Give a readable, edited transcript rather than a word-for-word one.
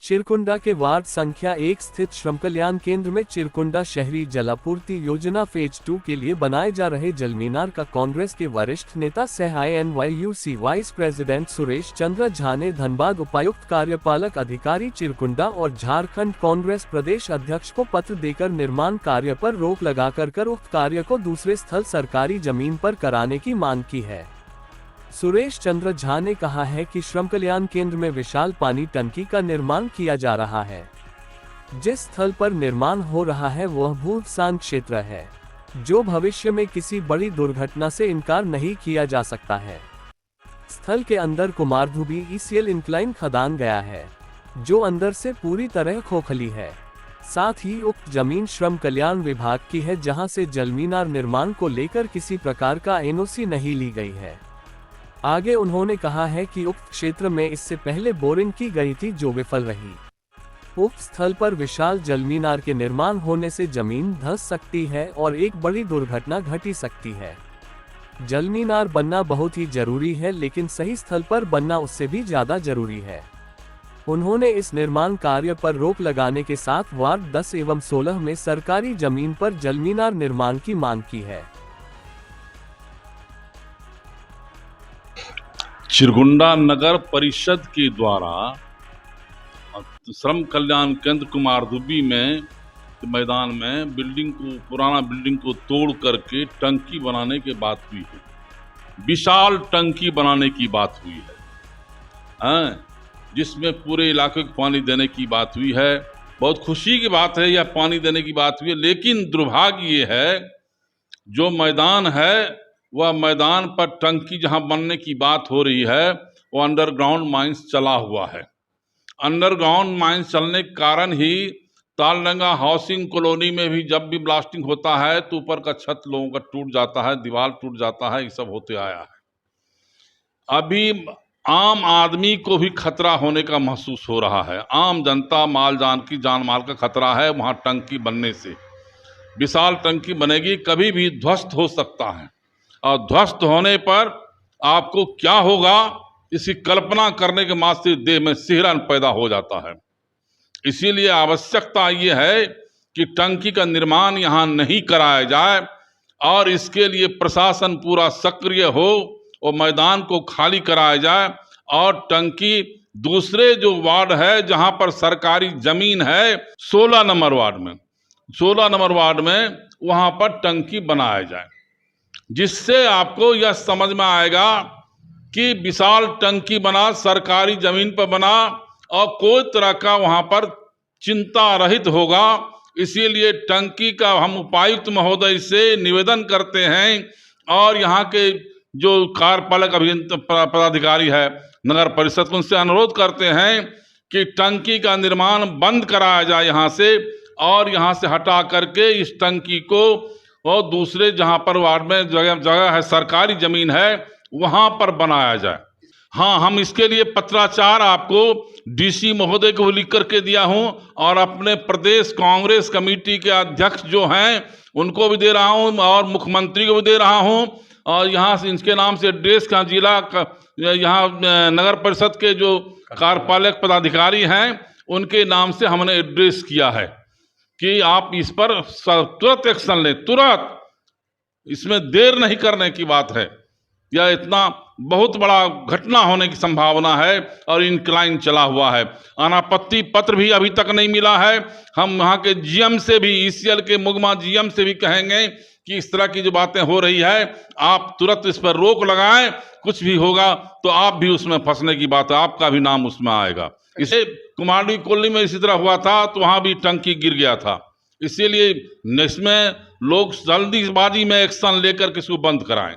चिरकुंडा के वार्ड संख्या 1 स्थित श्रम कल्याण केंद्र में चिरकुंडा शहरी जलापूर्ति योजना फेज 2 के लिए बनाए जा रहे जलमीनार का कांग्रेस के वरिष्ठ नेता सह INYUC vice president Suresh Chandra Jha ने धनबाद उपायुक्त कार्यपालक अधिकारी चिरकुंडा और झारखंड कांग्रेस प्रदेश अध्यक्ष को पत्र देकर निर्माण कार्य पर रोक लगाकर उक्त कार्य को दूसरे स्थल सरकारी जमीन पर कराने की मांग की है। सुरेश चंद्र झा ने कहा है कि श्रम कल्याण केंद्र में विशाल पानी टंकी का निर्माण किया जा रहा है। जिस स्थल पर निर्माण हो रहा है वह भूस्वान क्षेत्र है, जो भविष्य में किसी बड़ी दुर्घटना से इनकार नहीं किया जा सकता है। स्थल के अंदर कुमारधुबी ECL इंक्लाइन खदान गया है, जो अंदर से पूरी तरह खोखली है। साथ ही उक्त जमीन श्रम कल्याण विभाग की है, जहां से जलमीनार निर्माण को लेकर किसी प्रकार का NOC नहीं ली गई है। आगे उन्होंने कहा है कि उक्त क्षेत्र में इससे पहले बोरिंग की गई थी, जो विफल रही। उक्त स्थल पर विशाल जलमीनार के निर्माण होने से जमीन धंस सकती है और एक बड़ी दुर्घटना घटी सकती है। जलमीनार बनना बहुत ही जरूरी है, लेकिन सही स्थल पर बनना उससे भी ज्यादा जरूरी है। उन्होंने इस निर्माण कार्य पर रोक लगाने के साथ वार्ड 10 एवं 16 में सरकारी जमीन पर जलमीनार निर्माण की मांग की है। चिरकुंडा नगर परिषद के द्वारा श्रम कल्याण केंद्र कुमारधुबी में मैदान में पुराना बिल्डिंग को तोड़ करके टंकी बनाने की बात हुई है। विशाल टंकी बनाने की बात हुई है, जिसमें पूरे इलाके को पानी देने की बात हुई है। बहुत खुशी की बात है, यह पानी देने की बात हुई है, लेकिन दुर्भाग्य ये है जो मैदान है वह मैदान पर टंकी जहां बनने की बात हो रही है वो अंडरग्राउंड माइंस चला हुआ है। अंडरग्राउंड माइंस चलने के कारण ही तालडंगा हाउसिंग कॉलोनी में भी जब भी ब्लास्टिंग होता है तो ऊपर का छत लोगों का टूट जाता है, दीवार टूट जाता है, ये सब होते आया है। अभी आम आदमी को भी खतरा होने का महसूस हो रहा है। आम जनता जान माल का खतरा है। वहां टंकी बनने से विशाल टंकी बनेगी, कभी भी ध्वस्त हो सकता है और ध्वस्त होने पर आपको क्या होगा इसकी कल्पना करने के मात्र देह में सिहरन पैदा हो जाता है। इसीलिए आवश्यकता ये है कि टंकी का निर्माण यहाँ नहीं कराया जाए और इसके लिए प्रशासन पूरा सक्रिय हो और मैदान को खाली कराया जाए और टंकी दूसरे जो वार्ड है जहाँ पर सरकारी जमीन है 16 नंबर वार्ड में वहाँ पर टंकी बनाया जाए, जिससे आपको यह समझ में आएगा कि विशाल टंकी बना, सरकारी जमीन पर बना और कोई तरह का वहां पर चिंता रहित होगा। इसीलिए टंकी का हम उपायुक्त महोदय से निवेदन करते हैं और यहाँ के जो कार्यपालक पदाधिकारी है नगर परिषद को उनसे अनुरोध करते हैं कि टंकी का निर्माण बंद कराया जाए यहाँ से, और यहाँ से हटा करके इस टंकी को और दूसरे जहां पर वार्ड में जगह है सरकारी जमीन है वहां पर बनाया जाए। हाँ, हम इसके लिए पत्राचार आपको DC महोदय को लिख करके दिया हूं और अपने प्रदेश कांग्रेस कमेटी के अध्यक्ष जो हैं उनको भी दे रहा हूं और मुख्यमंत्री को भी दे रहा हूं। और यहाँ से इनके नाम से एड्रेस का जिला यहाँ नगर परिषद के जो कार्यपालक पदाधिकारी हैं उनके नाम से हमने एड्रेस किया है कि आप इस पर तुरंत एक्शन लें, तुरंत। इसमें देर नहीं करने की बात है। यह इतना बहुत बड़ा घटना होने की संभावना है और इंक्लाइन चला हुआ है। अनापत्ति पत्र भी अभी तक नहीं मिला है। हम वहाँ के GM से भी, ECL के मुगमा GM से भी कहेंगे कि इस तरह की जो बातें हो रही है आप तुरंत इस पर रोक लगाएं। कुछ भी होगा तो आप भी उसमें फंसने की बात है, आपका भी नाम उसमें आएगा। इसे कुमारडी कॉलोनी में इसी तरह हुआ था तो वहां भी टंकी गिर गया था। इसीलिए इसमें लोग जल्दीबाजी में एक्शन लेकर के इसको बंद कराएं।